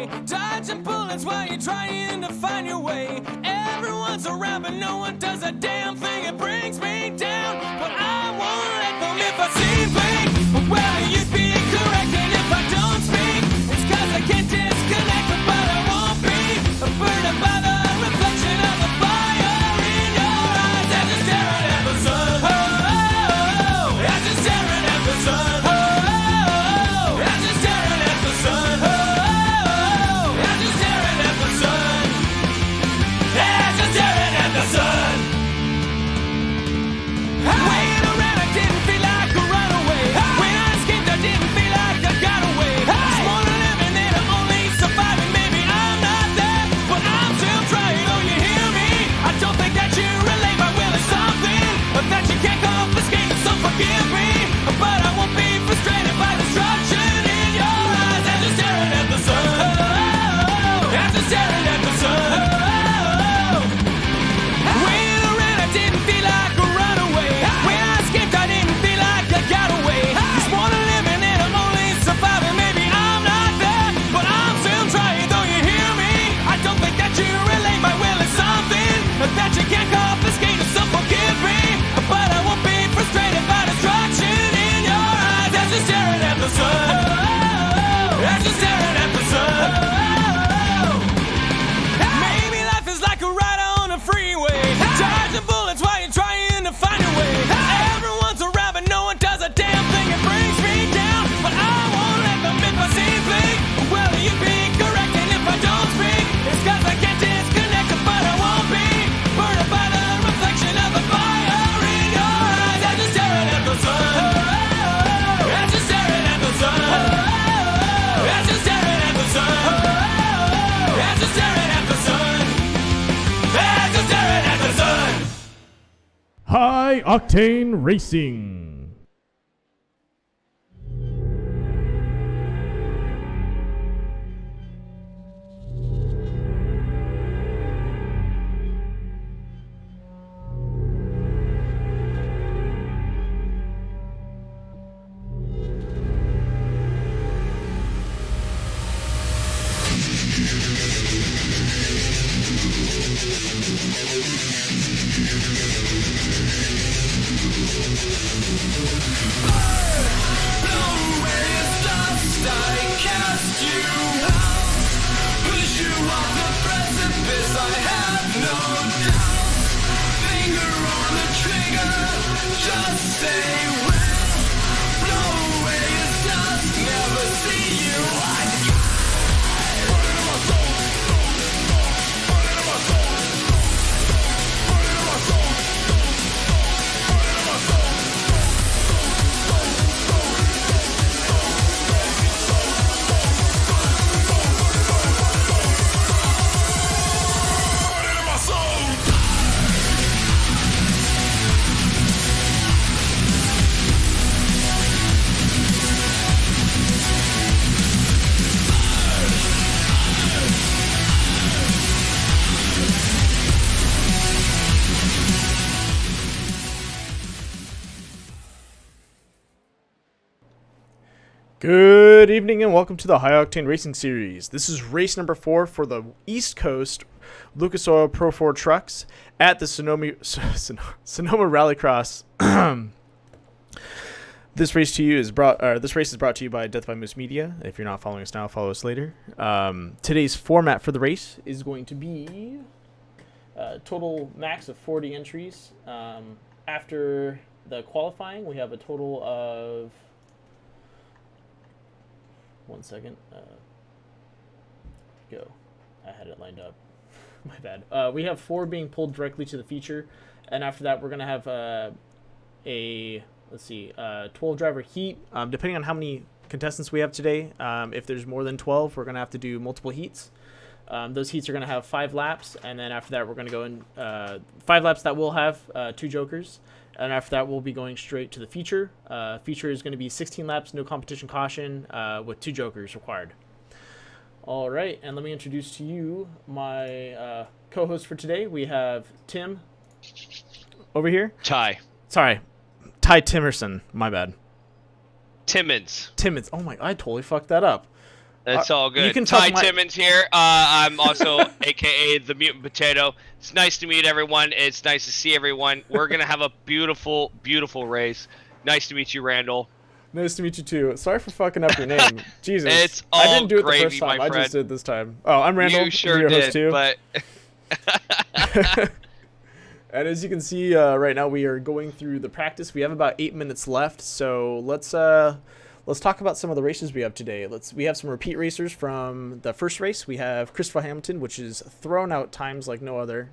freeway, dodging bullets while you're trying to find your way. Everyone's around, but no one does a damn thing. It brings me down, but I won't let them. If I seem fake, well, you'd be correct. And if I don't speak, it's 'cause I can't disconnect. But I won't be burned by the reflection of the fire in your eyes as you're staring at the sun. Oh, oh, oh, as you're staring at the sun. Oh, oh, oh, as you're staring at the sun. Oh, oh, oh, as you're staring at the sun. As you're staring at the sun. Waiting around, I didn't feel like a runaway. When I escaped, I didn't feel like I got away. It's more than living, and I'm only surviving. Maybe I'm not there, but I'm still trying. Oh, you hear me? I don't think that you relate. My will is something that you can't confiscate. So forgive me, but I won't be frustrated by destruction in your eyes as you're staring at the sun. Oh, as you're staring at the sun. Oh, waiting around, I didn't feel like a runaway. When I escaped, I didn't feel like I got away. It's more than living, and I'm only surviving. Maybe I'm not there, but I'm still trying. Though you hear me, I don't think that you relate. My will is something that you can't confiscate. So forgive me, but I won't be frustrated by destruction in your eyes as you're staring at the sun. As you're staring at the sun. Maybe life is like a ride on a freeway, dodging bullets while you're trying to find your way. Everyone's around, but no one does a damn thing. It brings me down, but I won't let them. If I seem fake, well, you'd be correct. And if I don't speak, it's 'cause I can't disconnect. But I won't be burned by the reflection of the fire in your eyes as you're staring at the sun. As you're staring at the sun. As you're staring at the sun. As you're staring at the sun. As you're staring at the sun. High Octane Racing. Good evening and welcome to the High Octane Racing Series. This is race number 4 for the East Coast Lucas Oil Pro4 Trucks at the Sonoma Rallycross. This race is brought to you by Death by Moose Media. If you're not following us now, follow us later. Today's format for the race is going to be a total max of 40 entries. After the qualifying, we have a total of 1 second. Go. I had it lined up. My bad. We have 4 being pulled directly to the feature, and after that, we're gonna have a 12-driver heat. Depending on how many contestants we have today, if there's more than 12, we're gonna have to do multiple heats. Those heats are gonna have 5 laps, and then after that, we're gonna go in 5 laps that will have 2 jokers. And after that, we'll be going straight to the feature. Feature is going to be 16 laps, no competition caution, with 2 jokers required. All right, and let me introduce to you my co-host for today. We have Tim over here. Ty. Sorry, Ty Timerson. My bad. Timmons. Timmons. Oh my, I totally fucked that up. That's all good. You can Ty talk Timmons here. I'm also AKA the Mutant Potato. It's nice to meet everyone. It's nice to see everyone. We're gonna have a beautiful, beautiful race. Nice to meet you, Randall. Nice to meet you too. Sorry for fucking up your name. Jesus. It's all I didn't do it the gravy, first time. my I just friend. did this time. Oh, I'm Randall. You sure I'm your did, host too. but And as you can see, right now we are going through the practice. We have about 8 minutes left, so let's talk about some of the races we have today. We have some repeat racers from the first race. We have Christopher Hamilton, which is thrown out times like no other.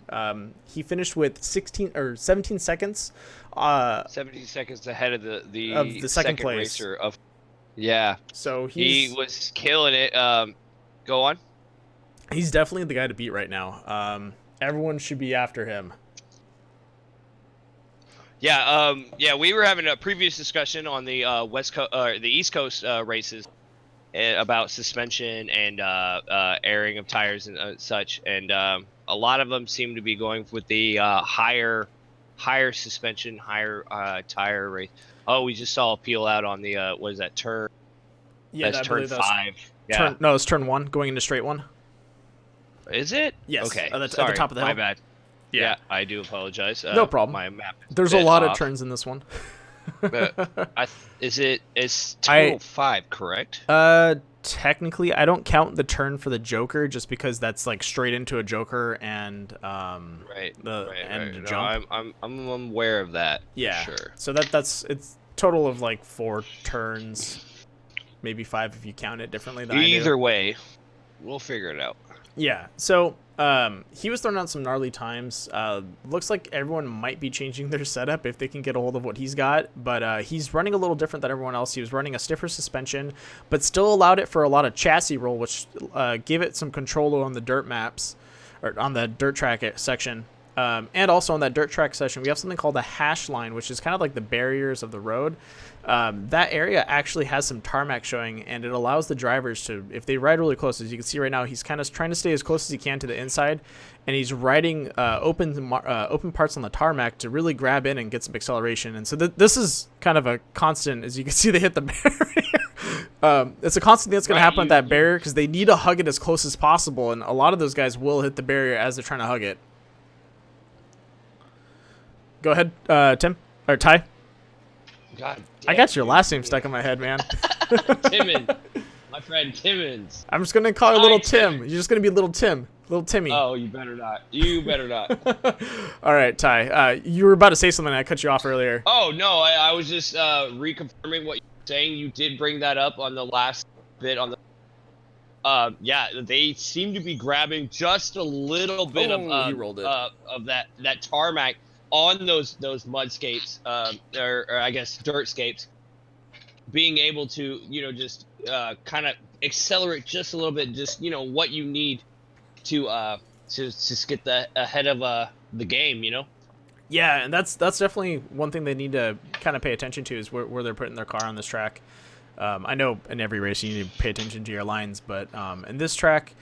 He finished with 17 seconds. 17 seconds ahead of the second place racer of. Yeah. So he was killing it. Go on. He's definitely the guy to beat right now. Everyone should be after him. Yeah, we were having a previous discussion on the the East Coast races about suspension and airing of tires and such, and a lot of them seem to be going with the higher suspension, higher tire race. Oh, we just saw a peel out on the what is that turn? Yeah, that's turn 5. Yeah. It's turn 1 going into straight 1. Is it? Yes. Okay. At the top of the hill. My bad. Yeah, I do apologize. No problem. My map. There's a lot of turns in this one. It's 205, correct? Technically, I don't count the turn for the Joker just because that's like straight into a Joker and the jump. I'm aware of that. Yeah. For sure. So it's total of like 4 turns, maybe 5 if you count it differently than I do. Either way, we'll figure it out. Yeah. So he was throwing out some gnarly times. Looks like everyone might be changing their setup if they can get a hold of what he's got, but he's running a little different than everyone else. He was running a stiffer suspension, but still allowed it for a lot of chassis roll, which gave it some control on the dirt maps, or on the dirt track section. And also on that dirt track section, we have something called a hash line, which is kind of like the barriers of the road. That area actually has some tarmac showing, and it allows the drivers to, if they ride really close, as you can see right now, he's kind of trying to stay as close as he can to the inside, and he's riding open parts on the tarmac to really grab in and get some acceleration. And so this is kind of a constant, as you can see, they hit the barrier. It's a constant thing that's going to happen with that barrier because they need to hug it as close as possible, and a lot of those guys will hit the barrier as they're trying to hug it. Go ahead, Tim, or Ty. God damn, I got your last name stuck in my head, man. Timmons. My friend Timmons. I'm just going to call you Little Tim. You're just going to be Little Tim. Little Timmy. Oh, you better not. You better not. All right, Ty. You were about to say something. I cut you off earlier. Oh, no. I was just reconfirming what you were saying. You did bring that up on the last bit on the... yeah, they seem to be grabbing just a little bit he rolled it. Of that tarmac on those mudscapes, or I guess dirt scapes, being able to, just kind of accelerate just a little bit, just, what you need to just get ahead of the game, Yeah, and that's definitely one thing they need to kind of pay attention to is where they're putting their car on this track. I know in every race you need to pay attention to your lines, but in this track,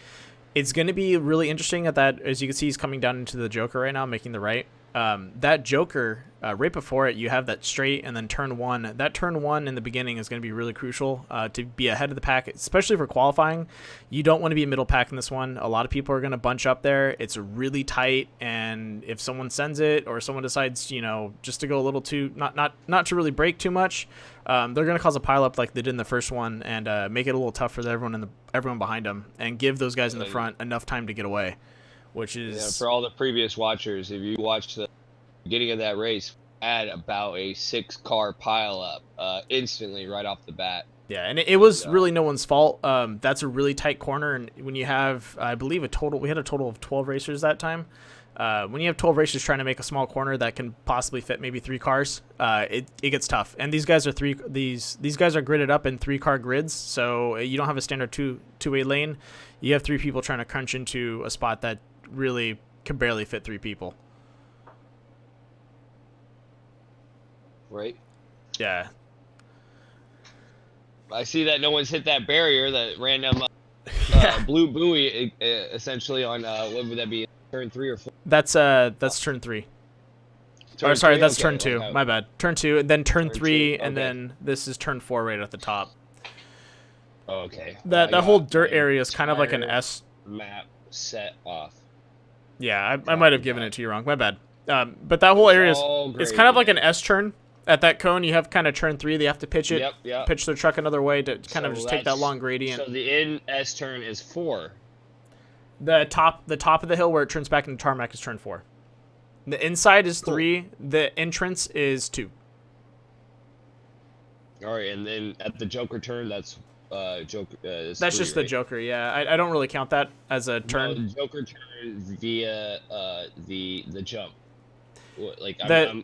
it's going to be really interesting at that. As you can see, he's coming down into the Joker right now, making the right. That Joker, right before it, you have that straight and then turn 1. That turn 1 in the beginning is going to be really crucial to be ahead of the pack, especially for qualifying. You don't want to be a middle pack in this one. A lot of people are going to bunch up there. It's really tight, and if someone sends it or someone decides, just to go a little too, not to really brake too much, they're going to cause a pileup like they did in the first one and make it a little tough for everyone behind them and give those guys in the front enough time to get away. Which is for all the previous watchers, if you watched the beginning of that race, had about a 6-car pileup instantly right off the bat. Yeah, and it was really no one's fault. That's a really tight corner, and when you have, I believe, we had a total of 12 racers that time. When you have 12 racers trying to make a small corner that can possibly fit maybe 3 cars, it gets tough. And these guys are these guys are gridded up in 3-car grids, so you don't have a standard two-way lane. You have 3 people trying to crunch into a spot that really can barely fit 3 people. Right. Yeah. I see that no one's hit that barrier, that random blue buoy, essentially on what would that be? Turn 3 or 4? That's turn 3. Turn sorry, 3? that's Okay, turn 2. okay. My bad. Turn 2, and then turn 3, two, and okay. then this is turn 4 right at the top. Oh, okay. That whole dirt area is kind of like an entire S. map set off. Yeah, I might have given it to you wrong. My bad. But that whole area is it's kind of like an S turn. At that cone, you have kind of turn 3. They have to pitch it, pitch their truck another way to kind of just take that long gradient. So the in S turn is 4. The top of the hill where it turns back into tarmac is turn 4. The inside is 3. The entrance is 2. All right, and then at the Joker turn, that's Joker. That's 3, just right? the Joker. Yeah, I don't really count that as a turn. No, the Joker turn via the jump. Like I'm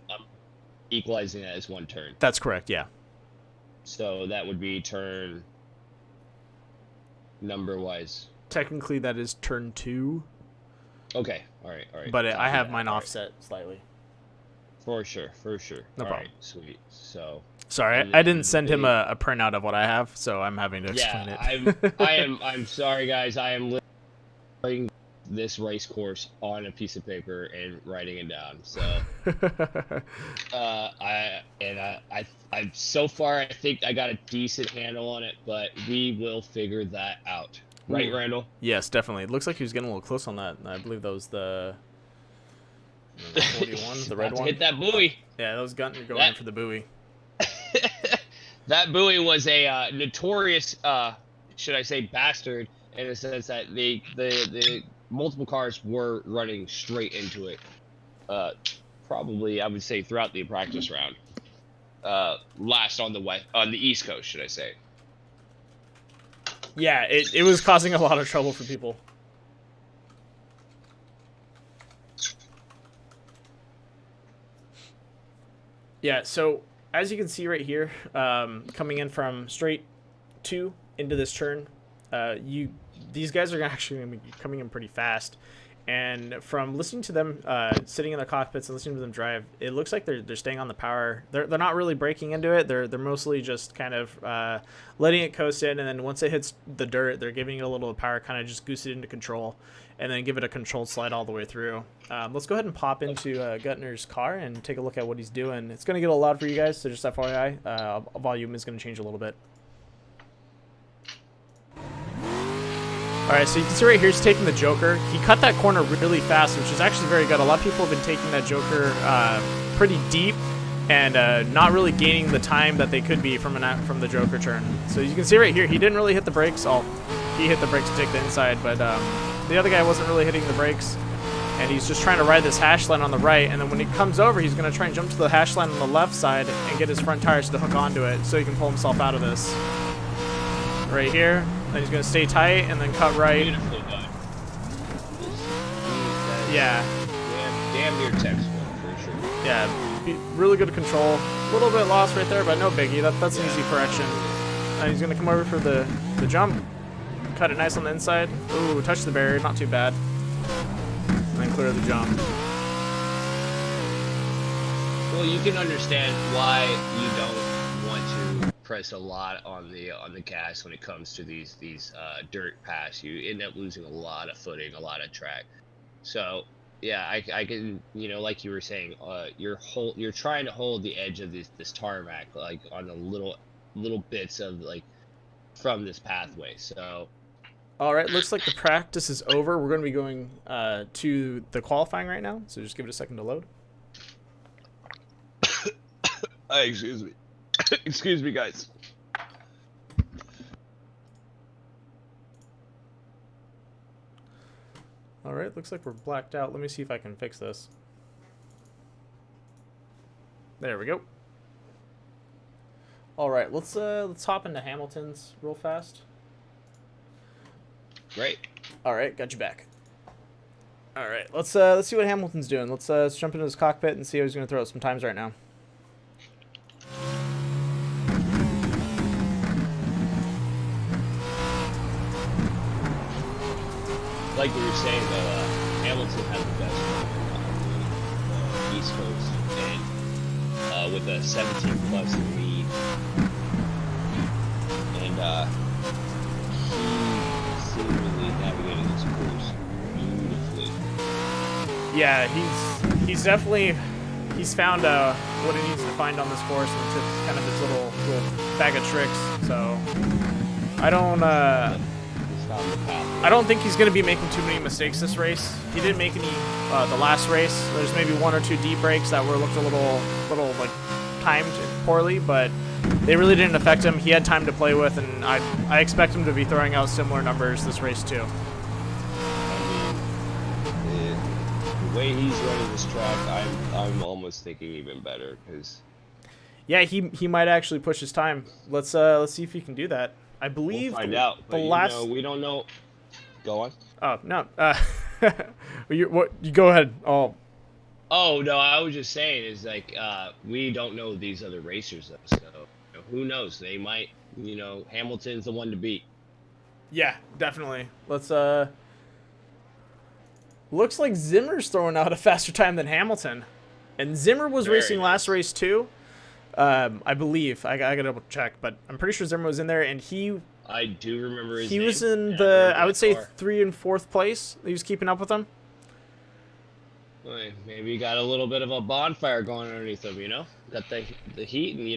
equalizing that as 1 turn. That's correct. Yeah. So that would be turn number wise. Technically, that is turn 2. Okay. All right. But I have mine offset slightly. For sure. No All problem. right, sweet. So. Sorry, I didn't send him a printout of what I have, so I'm having to explain it. I'm sorry, guys. I am writing this race course on a piece of paper and writing it down. So, I so far I think I got a decent handle on it, but we will figure that out. Right, Randall? Yes, definitely. It looks like he was getting a little close on that. I believe that was the 41, the red one. Hit that buoy. Yeah, that was Gunter going in for the buoy. That buoy was a notorious, should I say, bastard, in the sense that the multiple cars were running straight into it. Probably, I would say, throughout the practice round. Last on the East Coast, should I say? Yeah, it was causing a lot of trouble for people. Yeah, so as you can see right here, coming in from straight 2 into this turn, these guys are actually going to be coming in pretty fast. And from listening to them sitting in their cockpits and listening to them drive, it looks like they're staying on the power. They're not really breaking into it. They're mostly just kind of letting it coast in, and then once it hits the dirt, they're giving it a little power, kind of just goose it into control, and then give it a controlled slide all the way through. Let's go ahead and pop into Gutner's car and take a look at what he's doing. It's going to get a lot loud for you guys, so just FYI, volume is going to change a little bit. Alright, so you can see right here he's taking the Joker. He cut that corner really fast, which is actually very good. A lot of people have been taking that Joker pretty deep and not really gaining the time that they could be from the Joker turn. So you can see right here, he didn't really hit the brakes. Oh, he hit the brakes to take the inside, but the other guy wasn't really hitting the brakes. And he's just trying to ride this hash line on the right, and then when he comes over, he's going to try and jump to the hash line on the left side and get his front tires to hook onto it so he can pull himself out of this. Right here. Then he's going to stay tight and then cut right. Beautifully done. Yeah. Damn near textbook, for sure. Yeah, really good control. A little bit lost right there, but no biggie. That's an easy correction. And he's going to come over for the jump. Cut it nice on the inside. Ooh, touch the barrier. Not too bad. And then clear the jump. Well, you can understand why you don't want to press a lot on the gas when it comes to these dirt paths. You end up losing a lot of footing, a lot of track. So yeah, I can, you know, like you were saying, you're trying to hold the edge of this tarmac, like on the little bits of like from this pathway. So all right, looks like the practice is over. We're going to be going to the qualifying right now, so just give it a second to load. Excuse me. Excuse me, guys. All right, looks like we're blacked out. Let me see if I can fix this. There we go. All right, let's hop into Hamilton's real fast. Great. All right, got you back. All right, let's see what Hamilton's doing. Let's jump into his cockpit and see how he's going to throw out some times right now. Like we were saying, though, Hamilton had the best run on the East Coast, and with a 17+ lead, and he seemingly navigated this course beautifully. Yeah, he's definitely found what he needs to find on this course, and it's kind of his little bag of tricks. So I don't He's found the path. I don't think he's going to be making too many mistakes this race. He didn't make any the last race. There's maybe 1 or 2 deep brakes that looked a little like timed poorly, but they really didn't affect him. He had time to play with, and I expect him to be throwing out similar numbers this race too. The way he's running this track, I'm almost thinking even better because. Yeah, he might actually push his time. Let's see if he can do that. I believe We'll find out. The But last we don't know. Go on. Oh no. You go ahead. Oh. Oh no, I was just saying is like we don't know these other racers though, so who knows? They might, Hamilton's the one to beat. Yeah, definitely. Let's looks like Zimmer's throwing out a faster time than Hamilton. And Zimmer was Very racing nice. last race too. I believe. I gotta double check, but I'm pretty sure Zimmer was in there, and I do remember his he name. was in Yeah, the, I I would say, car. 3 and 4th place. He was keeping up with them. Well, maybe he got a little bit of a bonfire going underneath him, Got the heat and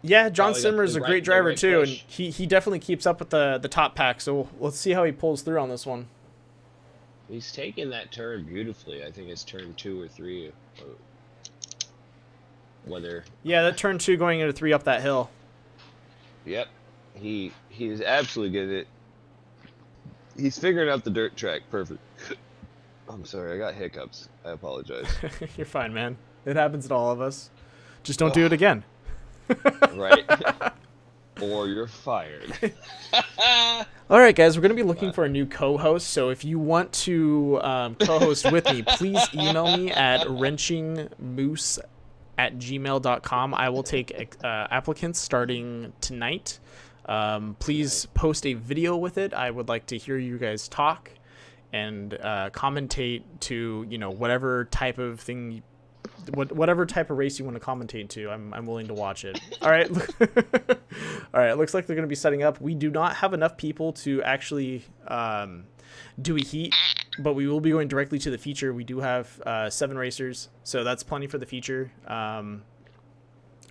Yeah, John Probably got Zimmer is the a right- great the driver right too, push. and he definitely keeps up with the top pack. So let's see how he pulls through on this one. he's taking that turn beautifully. I think it's turn 2 or 3. Whether Yeah, that turn 2 going into 3 up that hill. Yep. He is absolutely good at it. He's figuring out the dirt track perfect. I'm sorry, I got hiccups. I apologize. You're fine, man. It happens to all of us. Just don't do it again. Right? Or you're fired. All right, guys, we're going to be looking for a new co-host. So if you want to co-host with me, please email me at wrenchingmoose@gmail.com. I will take applicants starting tonight. Please post a video with it. I would like to hear you guys talk and commentate to, whatever type of thing, whatever type of race you want to commentate to. I'm willing to watch it. All right. All right. It looks like they're going to be setting up. We do not have enough people to actually do a heat, but we will be going directly to the feature. We do have 7 racers, so that's plenty for the feature.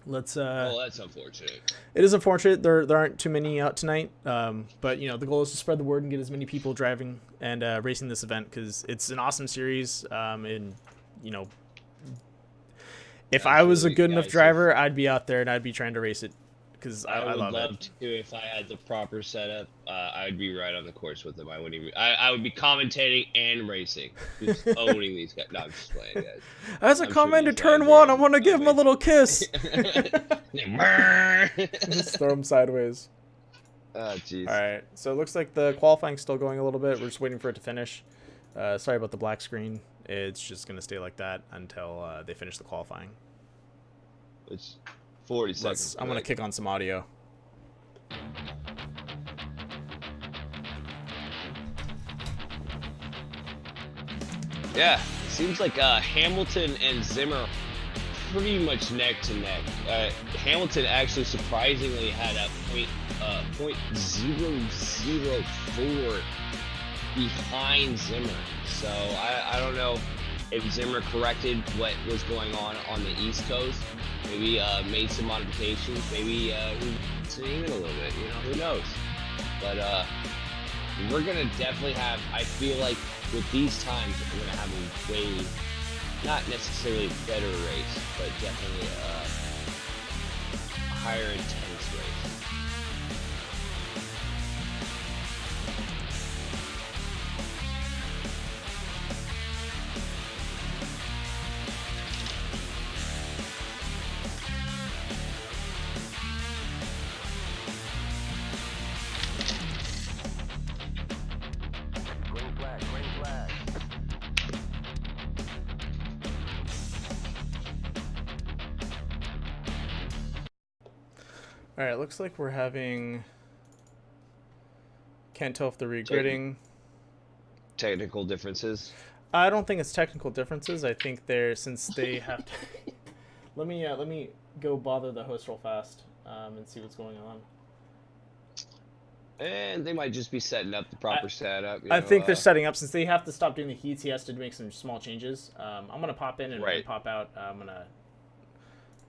Let's. Oh, that's unfortunate. It is unfortunate there aren't too many out tonight, but the goal is to spread the word and get as many people driving and racing this event because it's an awesome series. And if I was a Absolutely, good enough guys. driver, I'd be out there and I'd be trying to race it because I would love love it. to if I had the proper setup. I'd be right on the course with them. I wouldn't even. I would be commentating and racing, just owning these guys. No, I'm just playing, guys. As a I'm sure comment to these turn guys 1, are I want to give him a little kiss. Oh, Just throw him sideways. jeez. All right, so it looks like the qualifying's still going a little bit. We're just waiting for it to finish. Sorry about the black screen. It's just going to stay like that until they finish the qualifying. It's 40 seconds. I'm going to kick on some audio. Yeah, it seems like Hamilton and Zimmer pretty much neck to neck. Hamilton actually surprisingly had a .004 behind Zimmer. So I don't know if Zimmer corrected what was going on the East Coast. Maybe made some modifications. Maybe he even a little bit. Who knows? But we're gonna definitely have. I feel like with these times, we're gonna have a way, not necessarily better race, but definitely a higher intense race. All right, looks like we're having. Can't tell if they're regridding. Technical differences. I don't think it's technical differences. I think since they have to. Let me go bother the host real fast and see what's going on. And they might just be setting up the proper setup. I think they're setting up since they have to stop doing the heats. He has to make some small changes. I'm gonna pop in and Right. pop out. I'm gonna.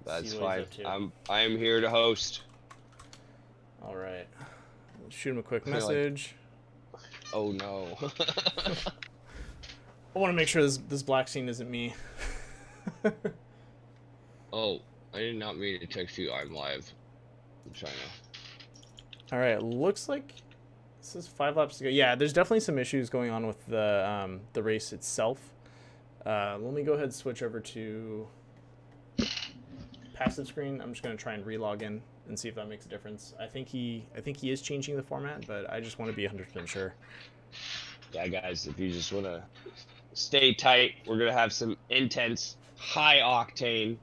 That's see what fine. he's up to. I am here to host. All right. shoot him a quick I feel like- message. Oh no. I want to make sure this black scene isn't me. Oh, I did not mean to text you. I'm live. I'm trying to. All right, looks like this is 5 laps to go. Yeah, there's definitely some issues going on with the race itself. Let me go ahead and switch over to passive screen. I'm just gonna try and relog in and see if that makes a difference. I think he is changing the format, but I just want to be 100% sure. Yeah, guys, if you just want to stay tight, we're gonna have some intense, high octane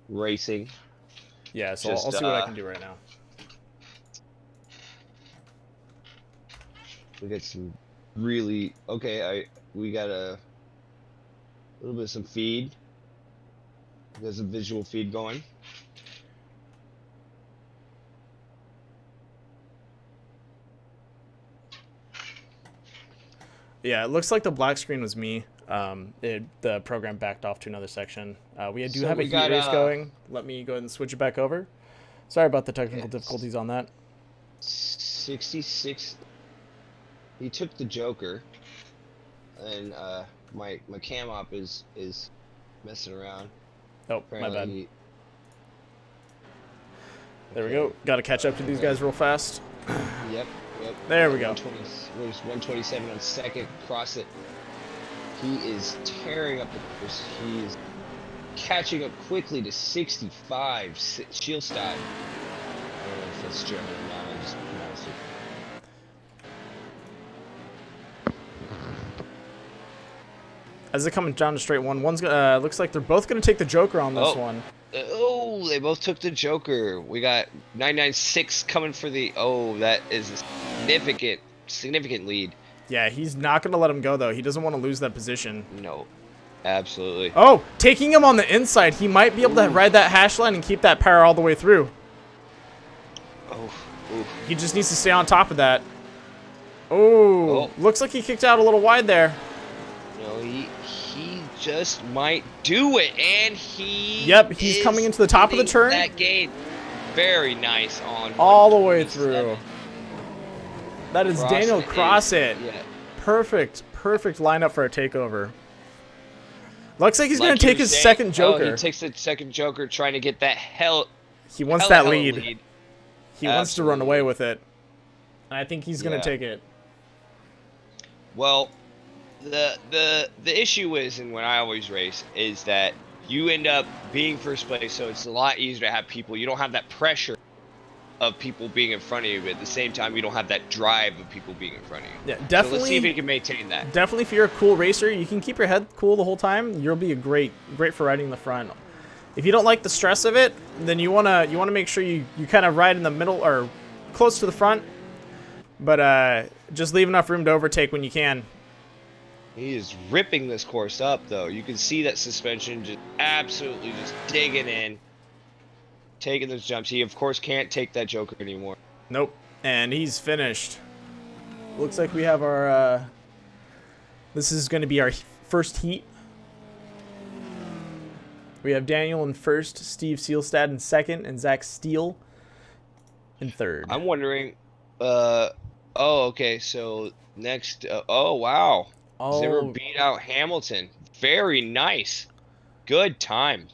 racing. Yeah, so Just, I'll see what I can do right now. We got some really we got a little bit of some feed. There's a visual feed going. Yeah, it looks like the black screen was me. The program backed off to another section. We do have a heat race going. Let me go ahead and switch it back over. Sorry about the technical difficulties on that. 66. He took the Joker, and my cam op is messing around. Oh, Apparently my bad. There we go. Got to catch up to these guys real fast. Yep. There we go. 127 on second. Cross it. He is tearing up the course. He is catching up quickly to 65. Shieldstad. I don't know if that's German or not. I just pronounced it. As they're coming down to straight one, looks like they're both going to take the Joker on this one. Oh, they both took the Joker. We got 996 coming for the. Oh, that is a significant lead. Yeah, he's not going to let him go, though. He doesn't want to lose that position. No, absolutely. Oh, taking him on the inside. He might be able to ride that hash line and keep that power all the way through. Oh. He just needs to stay on top of that. Oh, looks like he kicked out a little wide there. No, he just might do it, and he. Yep, he's coming into the top of the turn. That gate, very nice on. All the way through. That is Daniel Crossit. Yeah. Perfect lineup for a takeover. Looks like he's going to take his second Joker. Oh, he takes the second Joker, trying to get that He wants that lead. He wants to run Absolutely. away with it. I think he's going to take it. Well, the issue is, and when I always race, is that you end up being first place, so it's a lot easier to have people. You don't have that pressure of people being in front of you, but at the same time, you don't have that drive of people being in front of you. Yeah, definitely. So let's see if he can maintain that. Definitely, if you're a cool racer, you can keep your head cool the whole time. You'll be great for riding the front. If you don't like the stress of it, then you wanna make sure you kind of ride in the middle or close to the front, but just leave enough room to overtake when you can. He is ripping this course up, though. You can see that suspension just absolutely just digging in, taking those jumps. He, of course, can't take that Joker anymore. Nope. And he's finished. Looks like we have our... this is going to be our first heat. We have Daniel in first, Steve Sealstad in second, and Zach Steele in third. I'm wondering... oh, okay, so next... oh, wow. Zimmer beat out Hamilton. Very nice. Good time.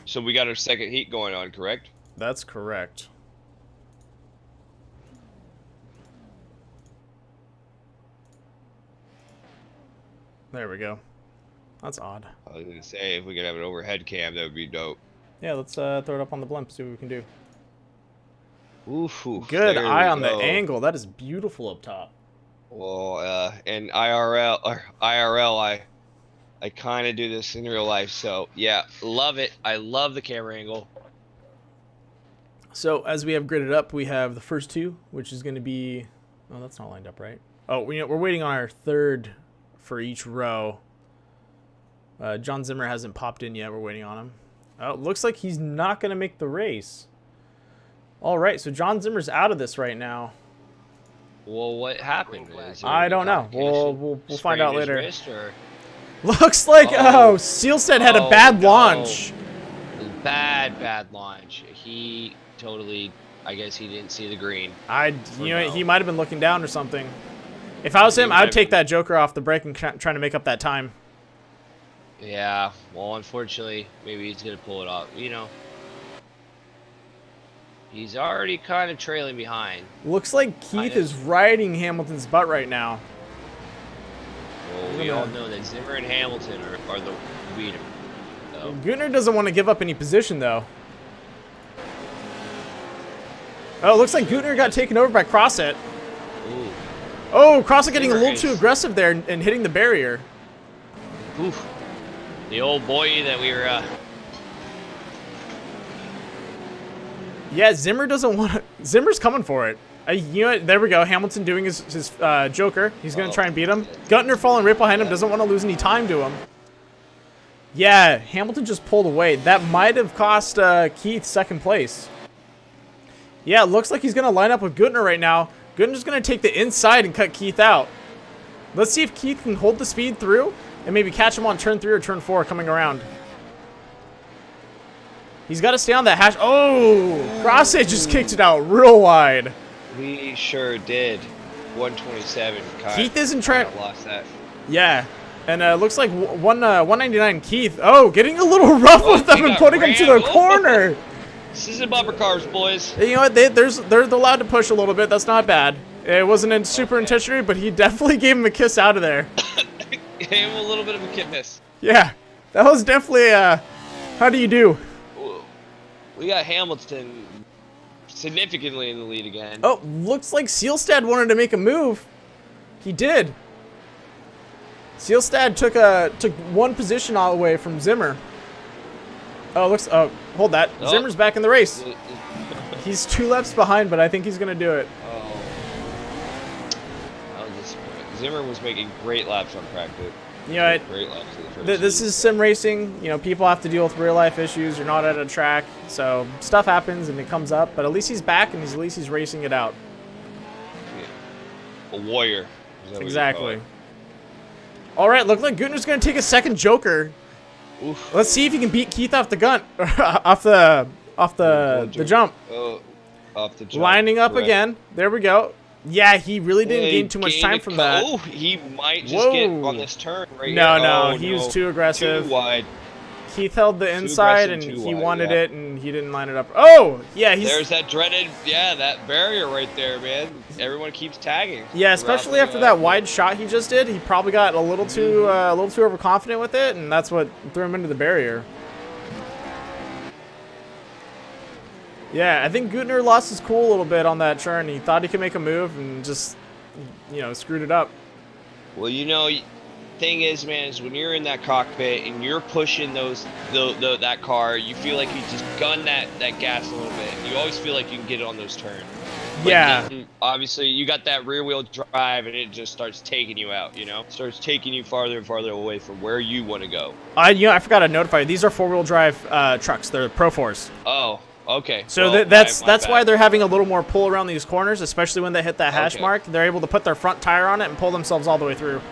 So we got our second heat going on, correct? That's correct. There we go. That's odd. I was going to say, if we could have an overhead cam, that would be dope. Yeah, let's throw it up on the blimp, see what we can do. Ooh, good eye on the angle. That is beautiful up top. Well, in IRL, I kind of do this in real life, so yeah, love it. I love the camera angle. So as we have gridded up, we have the first two, which is going to be... Oh, that's not lined up right. Oh, we're waiting on our third for each row. John Zimmer hasn't popped in yet. We're waiting on him. Oh, it looks like he's not going to make the race. All right, so John Zimmer's out of this right now. Well, what happened? I don't know. We'll find out later. Or... Looks like Sealstead had a bad launch. Bad launch. He totally, I guess he didn't see the green. You know, he might have been looking down or something. If I was him, I'd take that Joker off the brake and trying to make up that time. Yeah, well, unfortunately, maybe he's going to pull it off. You know, he's already kind of trailing behind. Looks like Keith is riding Hamilton's butt right now. Well, we all know that Zimmer and Hamilton are the leader. So. Gutner doesn't want to give up any position, though. Oh, it looks like Gutner got taken over by Crosset. Ooh. Oh, Crosset getting a little too aggressive there and hitting the barrier. Oof. The old boy that we were... Yeah, Zimmer doesn't want to... Zimmer's coming for it. You know what? There we go. Hamilton doing his Joker. He's going to try and beat him. Gutner falling right behind him. Doesn't want to lose any time to him. Yeah, Hamilton just pulled away. That might have cost Keith second place. Yeah, it looks like he's going to line up with Gutner right now. Gutner's going to take the inside and cut Keith out. Let's see if Keith can hold the speed through and maybe catch him on turn 3 or turn 4 coming around. He's got to stay on that hash. Oh, Crosset just kicked it out real wide. We sure did. 127. Keith isn't trying. Lost that. Yeah. And looks like 199 Keith. Oh, getting a little rough with them and putting him to the corner. This isn't bumper cars, boys. You know what? They're allowed to push a little bit. That's not bad. It wasn't in super intentionally, but he definitely gave him a kiss out of there. Gave him a little bit of a kiss. Yeah, that was definitely how do you do? We got Hamilton significantly in the lead again. Oh, looks like Seelstad wanted to make a move. He did. Seelstad took one position all away from Zimmer. Oh, hold that. Oh. Zimmer's back in the race. He's 2 laps behind, but I think he's gonna do it. Oh. Zimmer was making great laps on practice. You know, great laps in the first this is sim racing. You know, people have to deal with real life issues. You're not at a track, so stuff happens and it comes up. But at least he's back and at least he's racing it out. Yeah. A warrior. Exactly. All right, look like Gutner's gonna take a second Joker. Oof. Let's see if he can beat Keith off the gun, off the jump. Oh, off the jump. Lining up again. There we go. Yeah, he really didn't gain too much time from that. Oh, he might just get on this turn right here. No, he was too aggressive. Too wide. Keith held the inside and he wanted it and he didn't line it up. Oh, yeah, there's that dreaded, that barrier right there, man. Everyone keeps tagging. Yeah, especially after that wide shot he just did. He probably got a little too overconfident with it, and that's what threw him into the barrier. Yeah, I think Gutner lost his cool a little bit on that turn. He thought he could make a move and just, screwed it up. Well, thing is, man, is when you're in that cockpit and you're pushing that car, you feel like you just gun that gas a little bit. You always feel like you can get it on those turns. But yeah. Then, obviously, you got that rear wheel drive, and it just starts taking you out. Starts taking you farther and farther away from where you want to go. I forgot to notify you. These are 4-wheel drive trucks. They're Pro4s. Oh. Okay. So well, that's why they're having a little more pull around these corners, especially when they hit that hash mark. They're able to put their front tire on it and pull themselves all the way through.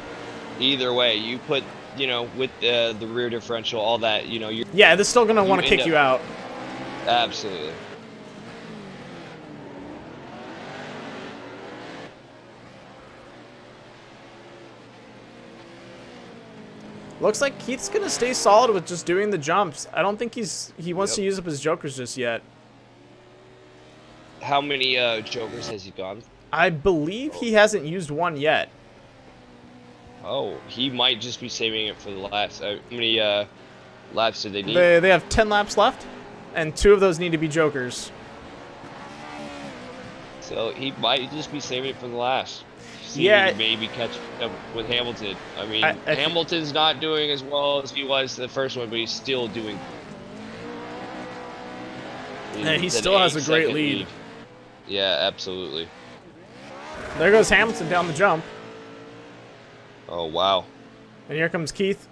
Either way, you put, with the rear differential, all that, you're... Yeah, they're still going to want to kick you out. Absolutely. Looks like Keith's going to stay solid with just doing the jumps. I don't think he wants to use up his jokers just yet. How many jokers has he gone? I believe he hasn't used one yet. Oh, he might just be saving it for the last. How many laps do they need? They have 10 laps left, and 2 of those need to be jokers. So he might just be saving it for the last. Maybe catch up with Hamilton. I mean, Hamilton's not doing as well as he was the first one, but he's still doing. And he still has a great lead. Yeah, absolutely. There goes Hamilton down the jump. Oh, wow. And here comes Keith.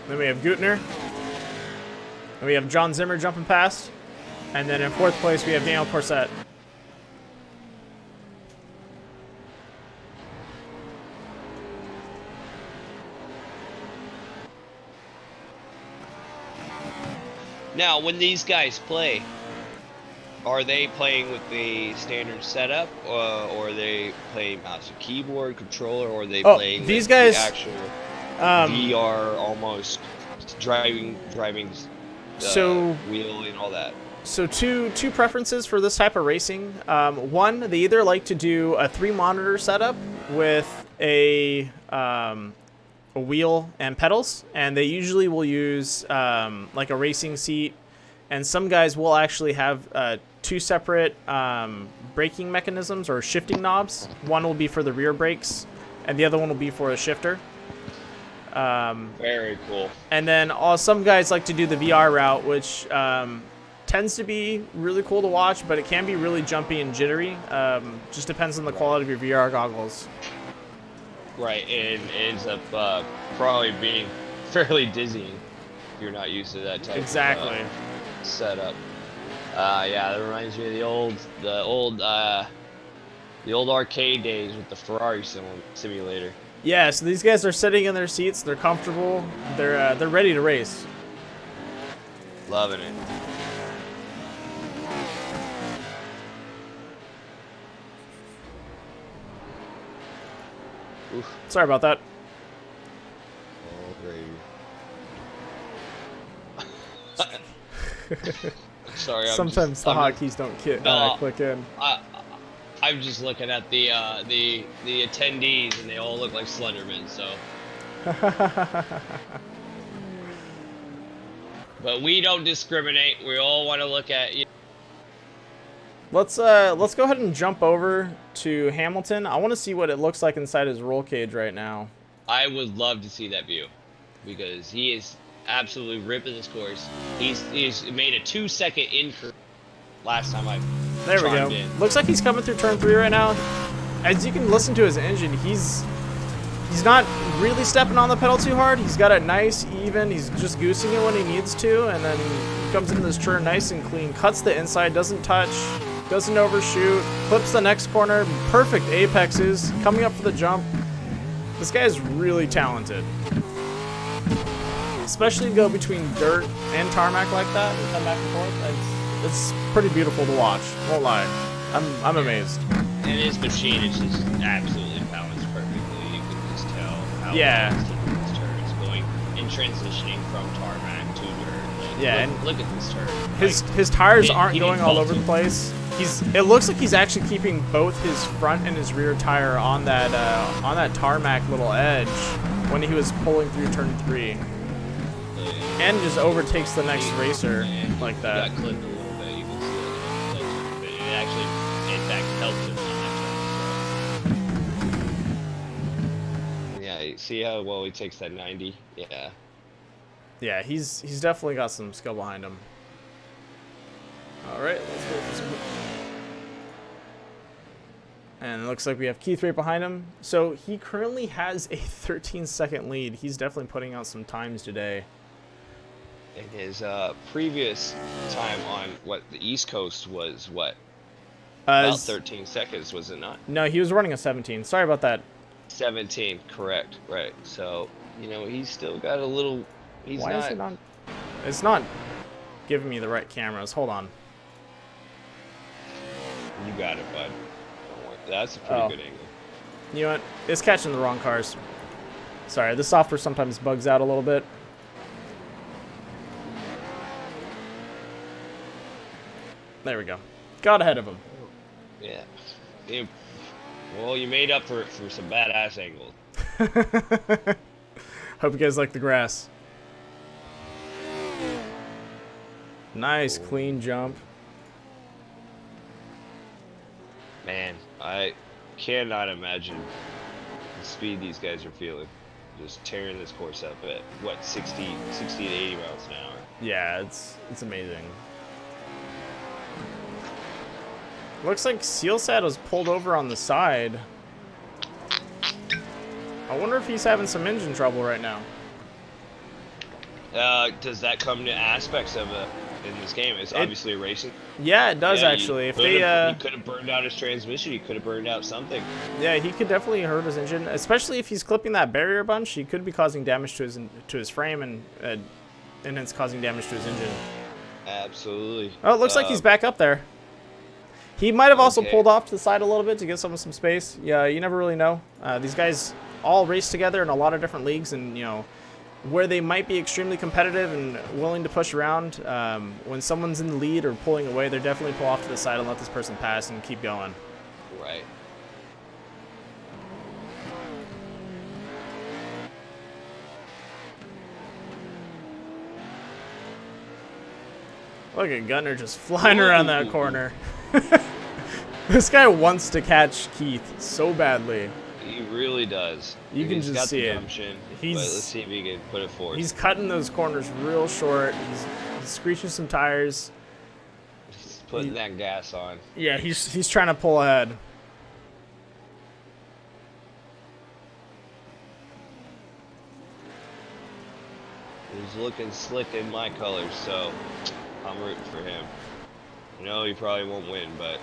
Then we have Gutner. And we have John Zimmer jumping past. And then in 4th place, we have Daniel Corset. Now, when these guys play, are they playing with the standard setup, or are they playing mouse and keyboard, controller, or are they playing these with guys, the actual VR almost driving so wheel and all that? So two preferences for this type of racing. One, they either like to do a 3-monitor setup with a wheel and pedals, and they usually will use like a racing seat. And some guys will actually have 2 separate braking mechanisms or shifting knobs. One will be for the rear brakes, and the other one will be for a shifter. Very cool. And then some guys like to do the VR route, which tends to be really cool to watch, but it can be really jumpy and jittery. Just depends on the quality of your VR goggles. Right, and it ends up probably being fairly dizzying if you're not used to that type of setup. Yeah, that reminds me of the old arcade days with the Ferrari simulator. Yeah, so these guys are sitting in their seats. They're comfortable. They're ready to race. Loving it. Oof. Sorry about that. Oh, great. Sorry. Sometimes the hotkeys don't click in. I'm just looking at the attendees, and they all look like Slenderman. So. But we don't discriminate. We all want to look at you. Let's go ahead and jump over to Hamilton. I want to see what it looks like inside his roll cage right now. I would love to see that view, because he is absolutely ripping this course. He's made a 2-second increase last time I. There we go. Looks like he's coming through turn 3 right now. As you can listen to his engine, he's not really stepping on the pedal too hard. He's got it nice, even. He's just goosing it when he needs to, and then comes into this turn nice and clean. Cuts the inside, doesn't touch, doesn't overshoot, clips the next corner. Perfect apexes, coming up for the jump. This guy is really talented. Especially to go between dirt and tarmac like that and come back and forth. It's pretty beautiful to watch. Won't lie. I'm amazed. And his machine is just absolutely balanced perfectly. You can just tell how he's taking this turn. It's going and transitioning from tarmac to dirt. Like, look at this turn. His tires aren't going all over the place. It looks like he's actually keeping both his front and his rear tire on that tarmac little edge when he was pulling through turn 3. And just overtakes the next racer like that. Got clipped a little bit. You can see it. It actually, in fact, helped him on that turn. So. Yeah, you see how well he takes that 90? Yeah. Yeah, he's definitely got some skill behind him. All right, let's wait for some. And it looks like we have Keith right behind him. So he currently has a 13-second lead. He's definitely putting out some times today. And his previous time on the East Coast was what? About 13 seconds, was it not? No, he was running a 17. Sorry about that. 17, correct, right. So, he's still got a little. Why is it not? It's not giving me the right cameras. Hold on. You got it, bud. Don't worry. That's a pretty good angle. You know what? It's catching the wrong cars. Sorry, the software sometimes bugs out a little bit. There we go. Got ahead of him. Yeah. Well, you made up for some badass angles. Hope you guys like the grass. Nice, clean jump. Man, I cannot imagine the speed these guys are feeling. Just tearing this course up at, what, 60 to 80 miles an hour. Yeah, it's amazing. Looks like Sealsad was pulled over on the side. I wonder if he's having some engine trouble right now. Does that come to aspects of in this game? It's obviously a racing. Yeah, it does actually. If he could have burned out his transmission, he could have burned out something. Yeah, he could definitely hurt his engine, especially if he's clipping that barrier a bunch. He could be causing damage to his frame and it's causing damage to his engine. Absolutely. Oh, it looks like he's back up there. He might have also Okay. pulled off to the side a little bit to give someone some space. Yeah, you never really know. These guys all race together in a lot of different leagues, and where they might be extremely competitive and willing to push around. When someone's in the lead or pulling away, they're definitely pull off to the side and let this person pass and keep going. Right. Look at Gunner just flying around that corner. This guy wants to catch Keith so badly. He really does. You can He's just got see the it. gumption, He's- but let's see if he can put it forth. He's cutting those corners real short. He's screeching some tires. He's putting that gas on. Yeah, he's trying to pull ahead. He's looking slick in my colors, so I'm rooting for him. I know he probably won't win, but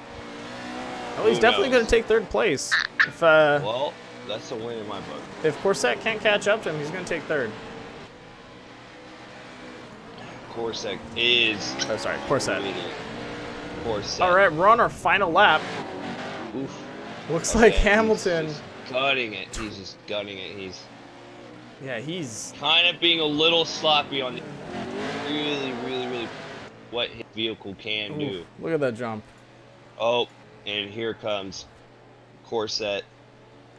Well, he's who definitely going knows? to take third place. If well, that's a win in my book. if Corset can't catch up to him, he's going to take third. Corset is Oh, sorry, Corset. winning. Corset. All right, we're on our final lap. Oof. Looks Okay, like he's Hamilton. just gutting it. He's just gutting it. He's Yeah, he's kind of being a little sloppy on the really what his vehicle can do. oof, look at that jump. Oh, and here comes Corset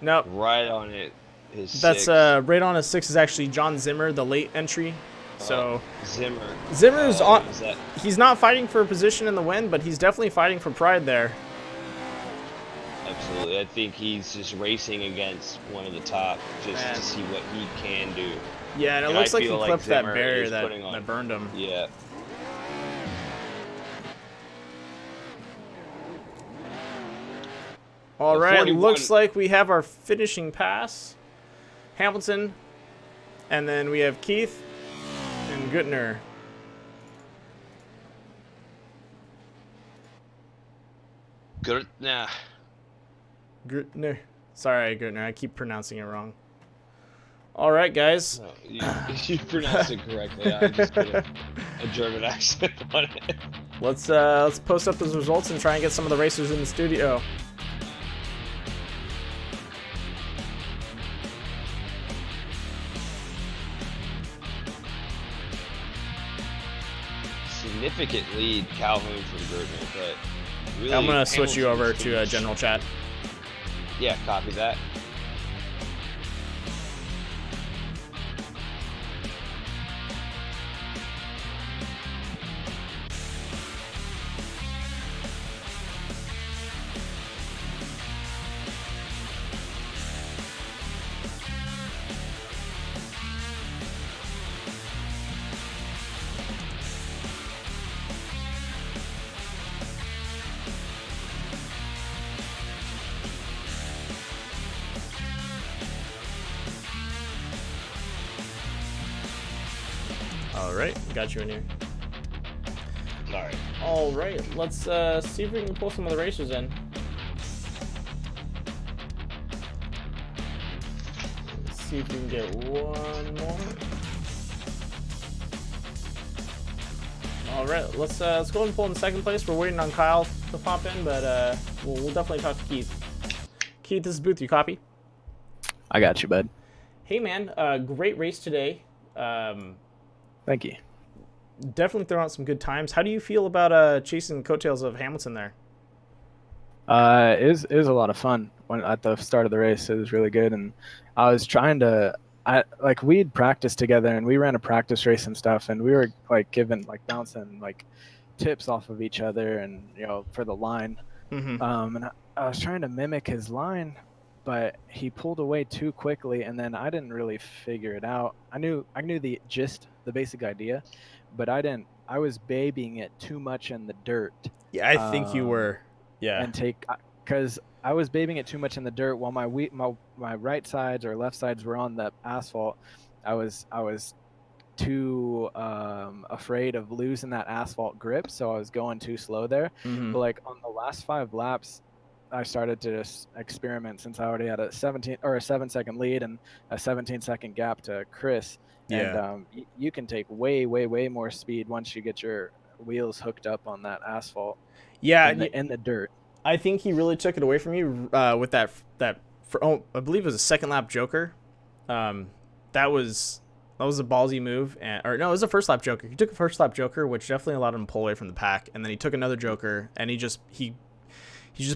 Nope. right on it. His That's six. right on his 6 is actually John Zimmer, the late entry. So Zimmer. Zimmer's on. Is that He's not fighting for a position in the win, but he's definitely fighting for pride there. absolutely? I think he's just racing against one of the top just Man. to see what he can do. Yeah, and it And looks I like he feel like clipped that Zimmer barrier is that putting on- burned him. Yeah. All The right, 41 looks like we have our finishing pass. Hamilton, and then we have Keith and Guttner. Good. Nah. Guttner. Sorry, Guttner. I keep pronouncing it wrong. All right, guys. No, you pronounced it correctly. I just put a German accent on it. Let's post up those results and try and get some of the racers in the studio. Significant lead, Calhoun from Gertner, but really. I'm gonna switch you over Hamilton's to gonna- general chat. Yeah, copy that. All right, got you in here. All right. All right, let's see if we can pull some of the racers in. Let's see if we can get one more. All right, let's go ahead and pull in second place. We're waiting on Kyle to pop in, but we'll definitely talk to Keith. Keith, this is Booth. You copy? I got you, bud. Hey, man. Great race today. Thank you. Definitely throwing out some good times. How do you feel about chasing the coattails of Hamilton there? It was a lot of fun when at the start of the race. It was really good, and I was trying to. We'd practiced together, and we ran a practice race and stuff, and we were bouncing tips off of each other, and for the line. Mm-hmm. And I was trying to mimic his line, but he pulled away too quickly, and then I didn't really figure it out. I knew the gist, the basic idea, but I didn't. I was babying it too much in the dirt. Yeah, I think you were. Yeah. And because I was babying it too much in the dirt while my right sides or left sides were on the asphalt. I was too afraid of losing that asphalt grip, so I was going too slow there. Mhm. But on the last 5 laps, I started to just experiment since I already had a 7-second lead and a 17-second gap to Chris. Yeah. And you can take way more speed once you get your wheels hooked up on that asphalt Yeah, in the dirt. I think he really took it away from you with that I believe it was a second lap Joker. That was a ballsy move, or no, it was a first lap Joker. He took a first lap Joker, which definitely allowed him to pull away from the pack, and then he took another Joker, and he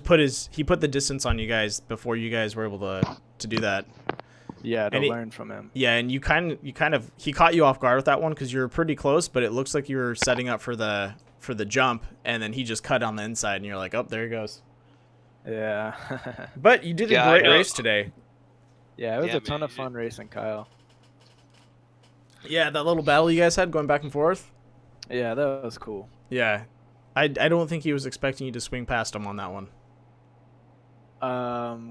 put the distance on you guys before you guys were able to do that. Yeah, to learn from him. Yeah, and you kind of he caught you off guard with that one because you were pretty close, but it looks like you were setting up for the jump, and then he just cut on the inside, and you're like, oh, there he goes. Yeah. But you did a great race today. Yeah, it was a ton of fun racing Kyle. Yeah, that little battle you guys had going back and forth. Yeah, that was cool. Yeah, I don't think he was expecting you to swing past him on that one.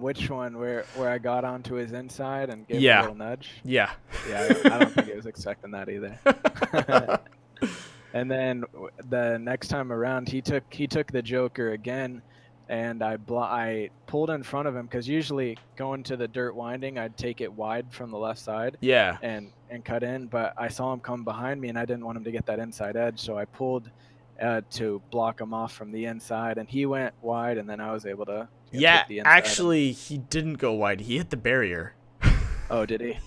Which one? Where I got onto his inside and gave him a little nudge? Yeah. Yeah, I don't think he was expecting that either. And then the next time around, he took the Joker again, and I pulled in front of him because usually going to the dirt winding, I'd take it wide from the left side. Yeah. And cut in, but I saw him come behind me, and I didn't want him to get that inside edge, so I pulled to block him off from the inside, and he went wide, and then I was able to. Yeah, actually, he didn't go wide. He hit the barrier. Oh, did he?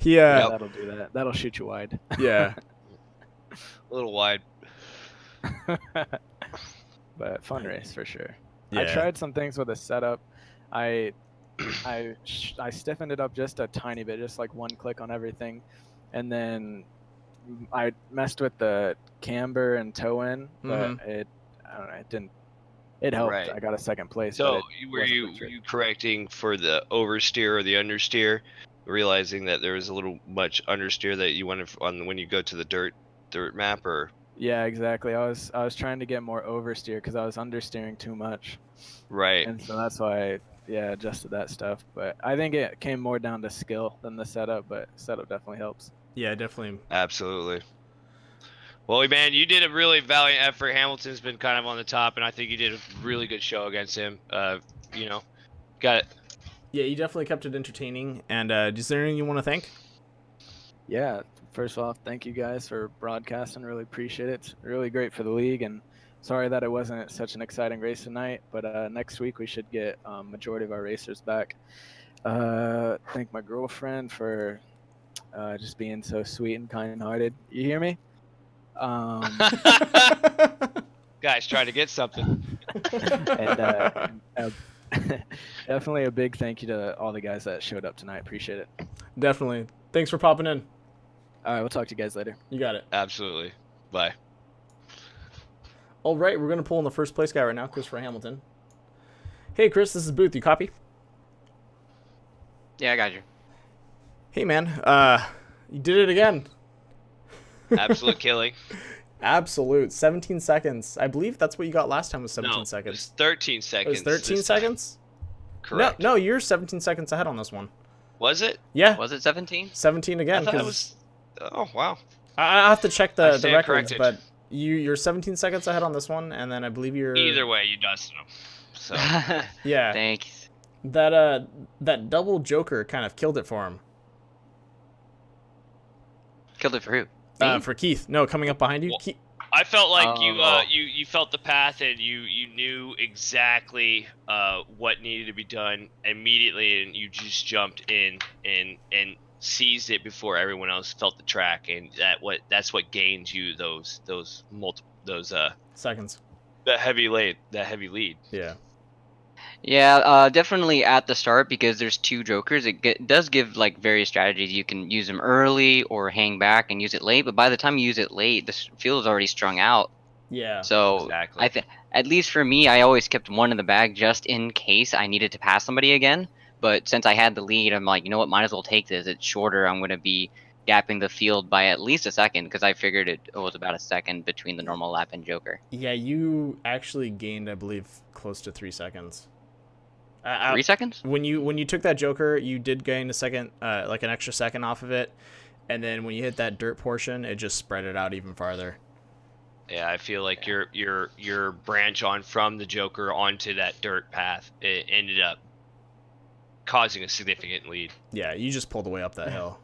Yeah. That'll do that. That'll shoot you wide. Yeah. A little wide. But fun race for sure. Yeah. I tried some things with the setup. I stiffened it up just a tiny bit, just like one click on everything, and then I messed with the camber and toe in, but I don't know, it didn't. It helped. Right. I got a second place. So were you correcting for the oversteer or the understeer, realizing that there was a little much understeer that you wanted on when you go to the dirt map, or? Yeah, exactly. I was trying to get more oversteer because I was understeering too much. Right. And so that's why I adjusted that stuff. But I think it came more down to skill than the setup, but setup definitely helps. Yeah, definitely. Absolutely. Well, man, you did a really valiant effort. Hamilton's been kind of on the top, and I think you did a really good show against him. Got it. Yeah, you definitely kept it entertaining. And is there anything you want to thank? Yeah, first off, thank you guys for broadcasting. Really appreciate it. It's really great for the league, and sorry that it wasn't such an exciting race tonight, but next week we should get majority of our racers back. Thank my girlfriend for just being so sweet and kind-hearted. You hear me? Guys, trying to get something. And definitely a big thank you to all the guys that showed up tonight. Appreciate it. Definitely. Thanks for popping in. All right, we'll talk to you guys later. You got it. Absolutely. Bye. All right, we're going to pull in the first place guy right now, Christopher Hamilton. Hey, Chris, this is Booth. You copy? Yeah, I got you. Hey, man. You did it again. Absolute killing. Absolute. 17 seconds. I believe that's what you got last time was 17 seconds. It was 13 seconds. It was 13 seconds? Correct. No, you're 17 seconds ahead on this one. Was it? Yeah. Was it 17? 17 again. I thought it was... Oh, wow. I have to check the records, corrected. but you're 17 seconds ahead on this one, and then I believe you're... Either way, you dusted him. So. Yeah. Thanks. That double Joker kind of killed it for him. Killed it for who? For Keith. No, coming up behind you. Well, Keith. I felt like you felt the path, and you knew exactly what needed to be done immediately, and you just jumped in and seized it before everyone else felt the track, and that's what gained you those Seconds. that heavy lead. Yeah. Yeah, definitely at the start, because there's two Jokers. It does give like various strategies. You can use them early or hang back and use it late, but by the time you use it late, the field is already strung out. Yeah. So Exactly. at least for me, I always kept one in the bag just in case I needed to pass somebody again. But since I had the lead, I'm like, you know what, might as well take this. It's shorter. I'm going to be gapping the field by at least a second, because I figured it was about a second between the normal lap and Joker. Yeah, you actually gained, I believe, close to 3 seconds. 3 seconds? When you took that Joker, you did gain a second, like an extra second off of it, and then when you hit that dirt portion, it just spread it out even farther. Yeah, I feel like your branch on from the Joker onto that dirt path, it ended up causing a significant lead. Yeah, you just pulled away up that hill.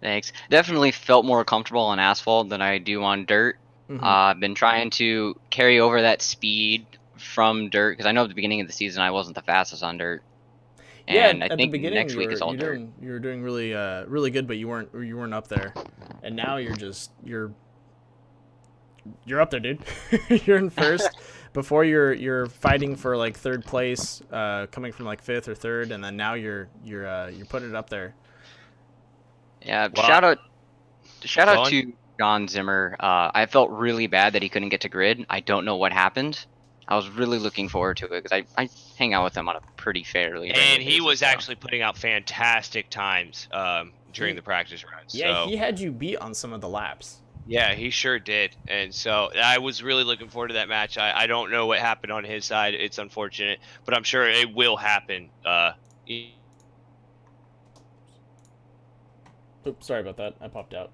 Thanks. Definitely felt more comfortable on asphalt than I do on dirt. I've been trying to carry over that speed from dirt because I know at the beginning of the season I wasn't the fastest on dirt, Yeah, and I at the think beginning next week is all dirt. you were doing really really good, but you weren't up there, and now you're up there, dude. You're in first. Before you're fighting for like third place, coming from like fifth or third, and then now you're putting it up there. Yeah, Well, shout out John? to John Zimmer. I felt really bad that he couldn't get to grid. I don't know what happened. I was really looking forward to it because I hang out with him on a pretty fairly regular And he basis, was so. actually putting out fantastic times during the practice runs. Yeah, So he had you beat on some of the laps. yeah, he sure did. And so I was really looking forward to that match. I don't know what happened on his side. It's unfortunate, but I'm sure it will happen. Oops, sorry about that. I popped out.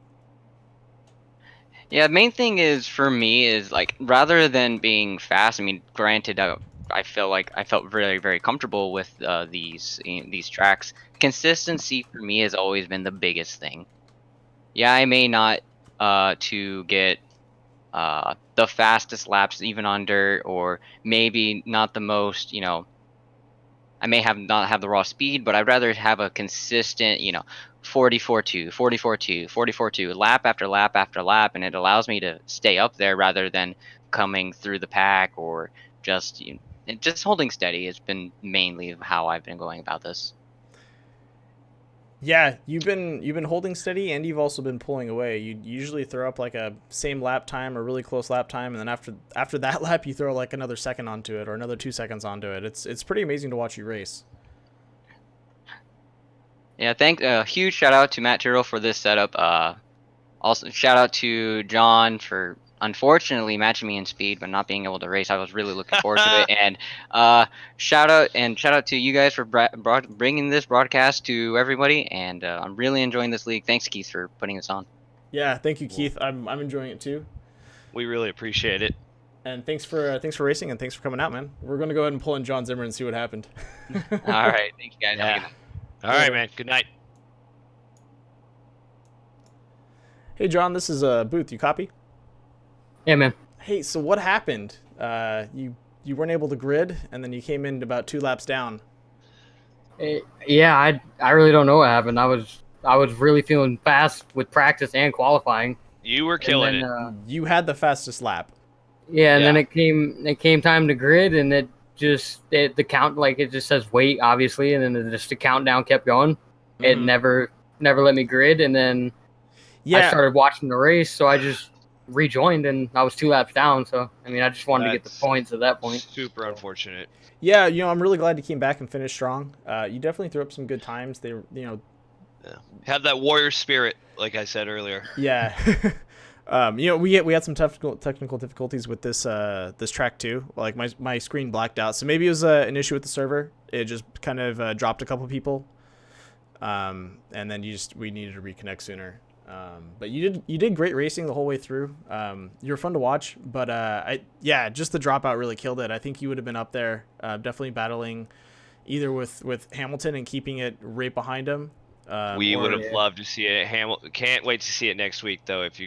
Yeah, the main thing is for me is like rather than being fast. I mean, granted, I feel like I felt very very comfortable with these tracks. Consistency for me has always been the biggest thing. Yeah, I may not to get the fastest laps even on dirt, or maybe not the most. I may have not have the raw speed, but I'd rather have a consistent, 44-2, 44-2, 44-2, lap after lap after lap, and it allows me to stay up there rather than coming through the pack or just just holding steady has been mainly how I've been going about this. Yeah, you've been holding steady, and you've also been pulling away. You usually throw up like a same lap time or really close lap time, and then after that lap, you throw like another second onto it or another 2 seconds onto it. It's pretty amazing to watch you race. Yeah, huge shout out to Matt Tyrrell for this setup. Also shout out to John for unfortunately matching me in speed but not being able to race. I was really looking forward to it, and shout out to you guys for bringing this broadcast to everybody, and I'm really enjoying this league. Thanks, Keith, for putting this on. Yeah, thank you, Keith. I'm enjoying it too. We really appreciate it. And thanks for racing, and thanks for coming out, man. We're gonna go ahead and pull in John Zimmer and see what happened. All right, thank you guys. Have a good Yeah. night. All right, man. Good night. Hey, John, this is Booth. You copy? Yeah, man. Hey, so what happened? You weren't able to grid, and then you came in about 2 laps down. Yeah, I really don't know what happened. I was really feeling fast with practice and qualifying. You were killing and it. then, You had the fastest lap. Yeah, and Yeah. then it came time to grid, and the count, like, it just says wait, obviously, and then the countdown kept going. It Mhm. never let me grid, and then I Yeah, started watching the race, so I just rejoined, and I was 2 laps down. So I mean, I just wanted to get the That's points at that point. Super unfortunate. yeah. I'm really glad you came back and finished strong. You definitely threw up some good times. They, Have that warrior spirit, like I said earlier. yeah. We had some technical difficulties with this track too. Like my screen blacked out, so maybe it was an issue with the server. It just kind of dropped a couple people, and then we needed to reconnect sooner. But you did great racing the whole way through. You were fun to watch, but just the dropout really killed it. I think you would have been up there, definitely battling either with Hamilton and keeping it right behind him. We or- would have loved to see it. Can't wait to see it next week, though. If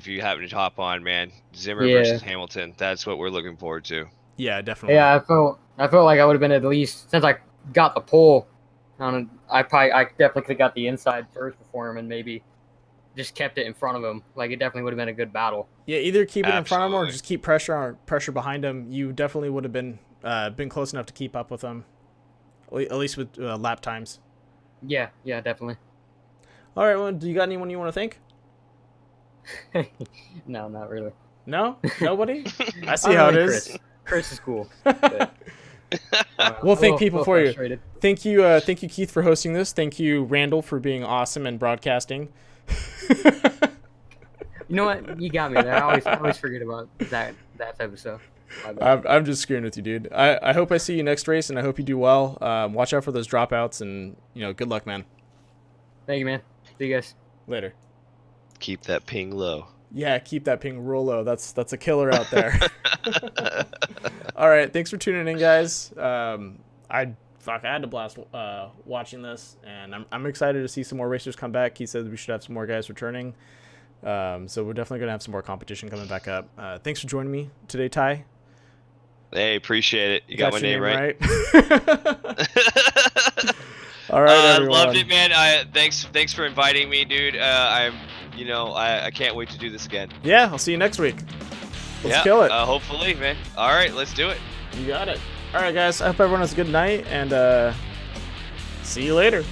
you happen to hop on, man, Zimmer Yeah. versus Hamilton. That's what we're looking forward to. Yeah, definitely. Yeah, I felt like I would have been at least, since I got the pole. I definitely could have got the inside first before him, and maybe just kept it in front of him. Like, it definitely would have been a good battle. Yeah, either keep it in front of him or Absolutely. just keep pressure behind him. You definitely would have been close enough to keep up with him, at least with lap times. Yeah, definitely. All right, well, do you got anyone you want to thank? No, not really. No, nobody. I see Other how it than is. Chris is cool. But, We'll thank a people little for you. frustrated. Thank you, Keith, for hosting this. Thank you, Randall, for being awesome and broadcasting. You know what? You got me there. I always forget about that type of stuff. My bad. I'm just screwing with you, dude. I hope I see you next race, and I hope you do well. Watch out for those dropouts, and good luck, man. Thank you, man. See you guys. Later. Keep that ping low. Yeah, keep that ping real low. That's a killer out there. All right, thanks for tuning in, guys. I had a blast watching this, and I'm excited to see some more racers come back. He said we should have some more guys returning. So we're definitely gonna have some more competition coming back up. Thanks for joining me today, Ty. Hey, appreciate it. You got my your name right. All right, everyone. Loved it, man. Thanks for inviting me, dude. I can't wait to do this again. Yeah, I'll see you next week. Let's kill it. Hopefully, man. All right, let's do it. You got it. All right, guys. I hope everyone has a good night, and see you later.